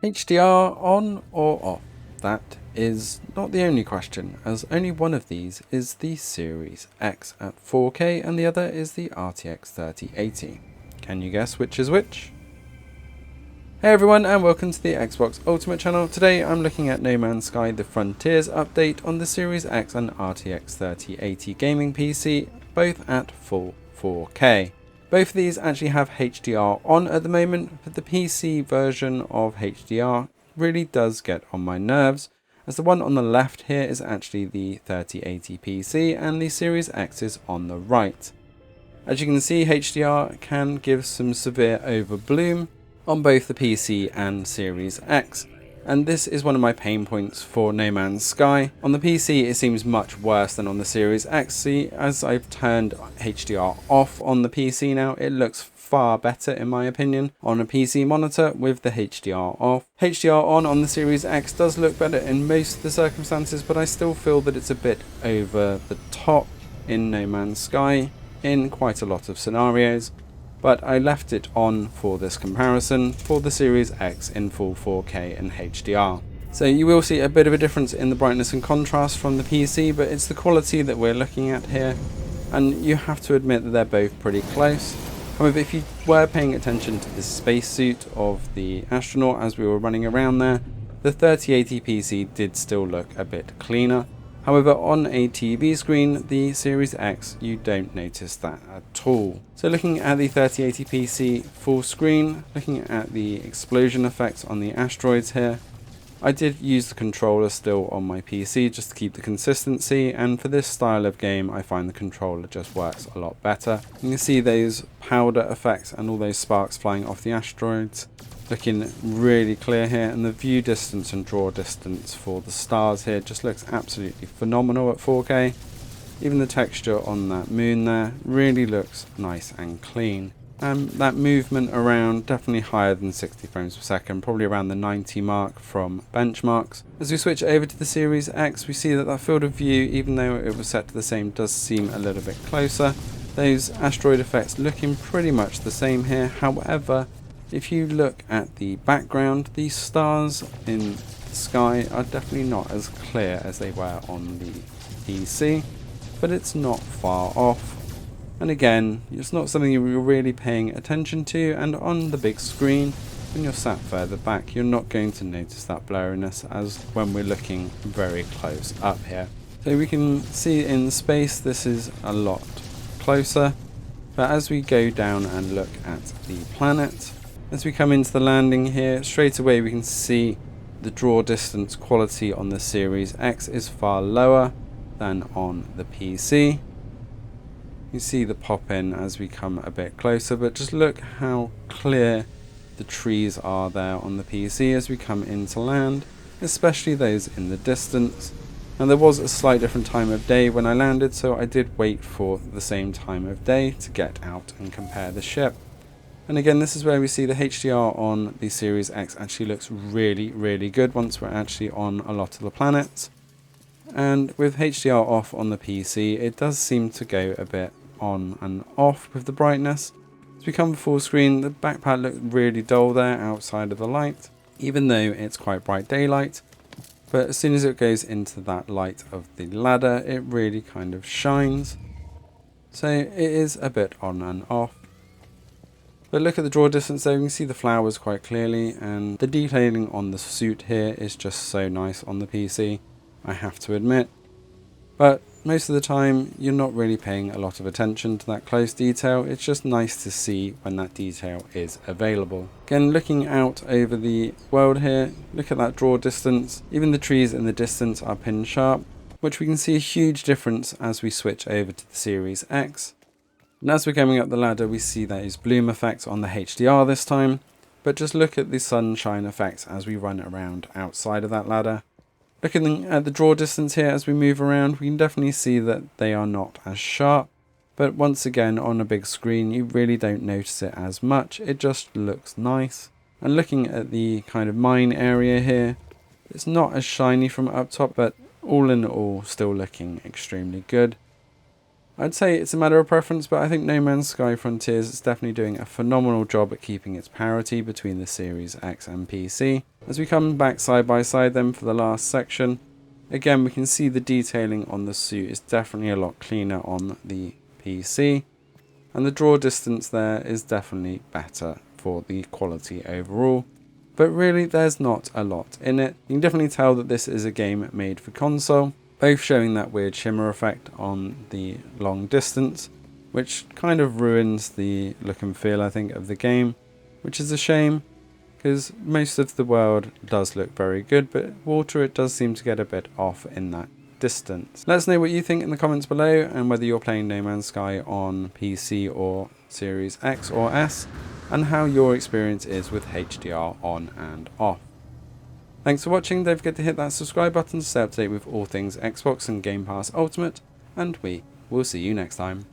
HDR on or off? That is not the only question, as only one of these is the Series X at 4K and the other is the RTX 3080. Can you guess which is which? Hey everyone, and welcome to the Xbox Ultimate channel. Today I'm looking at No Man's Sky The Frontiers update on the Series X and RTX 3080 gaming PC, both at full 4K. Both of these actually have HDR on at the moment, but the PC version of HDR really does get on my nerves, as the one on the left here is actually the 3080 PC and the Series X is on the right. As you can see, HDR can give some severe overbloom on both the PC and Series X, and this is one of my pain points for No Man's Sky. On the PC it seems much worse than on the Series X. See, as I've turned HDR off on the PC now, it looks far better in my opinion on a PC monitor with the HDR off. HDR on the Series X does look better in most of the circumstances, but I still feel that it's a bit over the top in No Man's Sky in quite a lot of scenarios. But I left it on for this comparison for the Series X in full 4K and HDR. So you will see a bit of a difference in the brightness and contrast from the PC, but it's the quality that we're looking at here, and you have to admit that they're both pretty close. However, if you were paying attention to the spacesuit of the astronaut as we were running around there, the 3080 PC did still look a bit cleaner. However, on a TV screen, the Series X, you don't notice that at all. So looking at the 3080 PC full screen, looking at the explosion effects on the asteroids here, I did use the controller still on my PC just to keep the consistency, and for this style of game I find the controller just works a lot better. You can see those powder effects and all those sparks flying off the asteroids looking really clear here, and the view distance and draw distance for the stars here just looks absolutely phenomenal at 4K. Even the texture on that moon there really looks nice and clean. And that movement around definitely higher than 60 frames per second, probably around the 90 mark from benchmarks. As we switch over to the Series X, we see that that field of view, even though it was set to the same, does seem a little bit closer. Those asteroid effects looking pretty much the same here. However, if you look at the background, the stars in the sky are definitely not as clear as they were on the PC, but it's not far off. And again, it's not something you're really paying attention to, and on the big screen, when you're sat further back, you're not going to notice that blurriness as when we're looking very close up here. So we can see in space this is a lot closer, but as we go down and look at the planet, as we come into the landing here, straight away we can see the draw distance quality on the Series X is far lower than on the PC. You see the pop in as we come a bit closer, but just look how clear the trees are there on the PC as we come into land, especially those in the distance. Now there was a slight different time of day when I landed, so I did wait for the same time of day to get out and compare the ship. And again, this is where we see the HDR on the Series X actually looks really good once we're actually on a lot of the planets. And with HDR off on the PC, it does seem to go a bit on and off with the brightness. As we come full screen, the backpack looked really dull there outside of the light, even though it's quite bright daylight. But as soon as it goes into that light of the ladder, it really kind of shines. So it is a bit on and off. But look at the draw distance there, you can see the flowers quite clearly, and the detailing on the suit here is just so nice on the PC, I have to admit. But most of the time you're not really paying a lot of attention to that close detail. It's just nice to see when that detail is available. Again, looking out over the world here, look at that draw distance. Even the trees in the distance are pin sharp, which we can see a huge difference as we switch over to the Series X. And as we're going up the ladder, we see those bloom effects on the HDR this time, but just look at the sunshine effects as we run around outside of that ladder. Looking at the draw distance here as we move around, we can definitely see that they are not as sharp, but once again on a big screen you really don't notice it as much, it just looks nice. And looking at the kind of mine area here, it's not as shiny from up top, but all in all still looking extremely good. I'd say it's a matter of preference, but I think No Man's Sky Frontiers is definitely doing a phenomenal job at keeping its parity between the Series X and PC. As we come back side by side then for the last section, again we can see the detailing on the suit is definitely a lot cleaner on the PC, and the draw distance there is definitely better for the quality overall. But really there's not a lot in it. You can definitely tell that this is a game made for console, both showing that weird shimmer effect on the long distance, which kind of ruins the look and feel, I think, of the game, which is a shame, because most of the world does look very good, but water, it does seem to get a bit off in that distance. Let us know what you think in the comments below, and whether you're playing No Man's Sky on PC or Series X or S, and how your experience is with HDR on and off. Thanks for watching. Don't forget to hit that subscribe button to stay up to date with all things Xbox and Game Pass Ultimate, and we will see you next time.